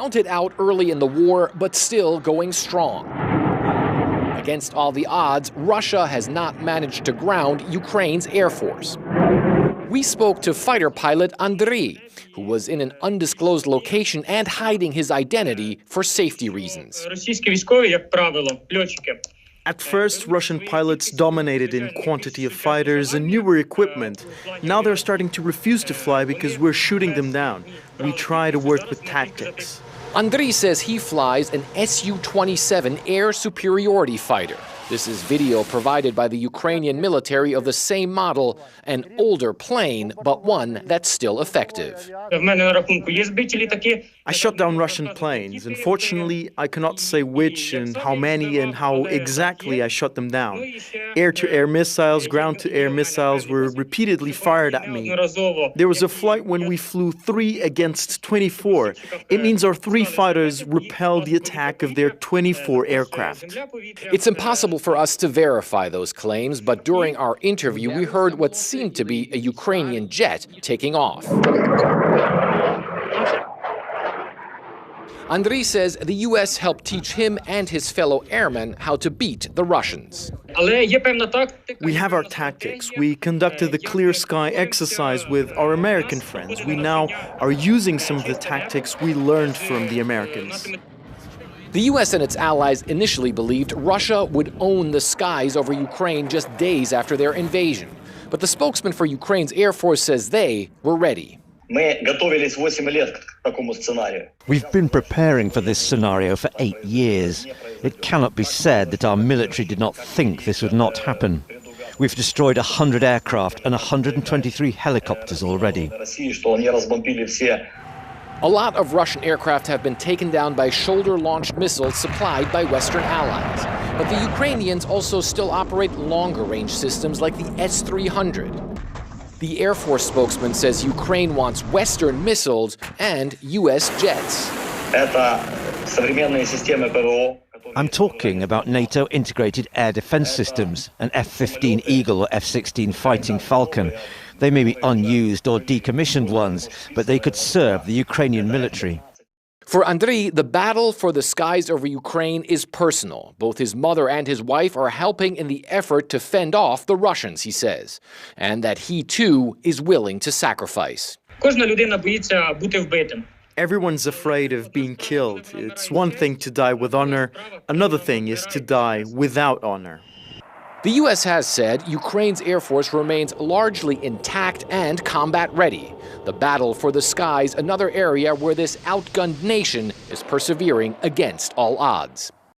counted out early in the war, but still going strong. Against all the odds, Russia has not managed to ground Ukraine's Air Force. We spoke to fighter pilot Andriy, who was in an undisclosed location and hiding his identity for safety reasons. At first, Russian pilots dominated in quantity of fighters and newer equipment. Now they're starting to refuse to fly because we're shooting them down. We try to work with tactics. Andriy says he flies an Su-27 air superiority fighter. This is video provided by the Ukrainian military of the same model, an older plane, but one that's still effective. I shot down Russian planes. Unfortunately, I cannot say which and how many and how exactly I shot them down. Air-to-air missiles, ground-to-air missiles were repeatedly fired at me. There was a flight when we flew 3 against 24. It means our 3 fighters repelled the attack of their 24 aircraft. It's impossible for us to verify those claims, but during our interview we heard what seemed to be a Ukrainian jet taking off. Andriy says the U.S. helped teach him and his fellow airmen how to beat the Russians. We have our tactics. We conducted the Clear Sky exercise with our American friends. We now are using some of the tactics we learned from the Americans. The U.S. and its allies initially believed Russia would own the skies over Ukraine just days after their invasion. But the spokesman for Ukraine's Air Force says they were ready. We've been preparing for this scenario for 8 years. It cannot be said that our military did not think this would not happen. We've destroyed 100 aircraft and 123 helicopters already. A lot of Russian aircraft have been taken down by shoulder-launched missiles supplied by Western allies. But the Ukrainians also still operate longer-range systems like the S-300. The Air Force spokesman says Ukraine wants Western missiles and U.S. jets. I'm talking about NATO integrated air defense systems, an F-15 Eagle or F-16 Fighting Falcon. They may be unused or decommissioned ones, but they could serve the Ukrainian military. For Andriy, the battle for the skies over Ukraine is personal. Both his mother and his wife are helping in the effort to fend off the Russians, he says, and that he too is willing to sacrifice. Everyone's afraid of being killed. It's one thing to die with honor, another thing is to die without honor. The U.S. has said Ukraine's Air Force remains largely intact and combat ready. The battle for the skies, another area where this outgunned nation is persevering against all odds.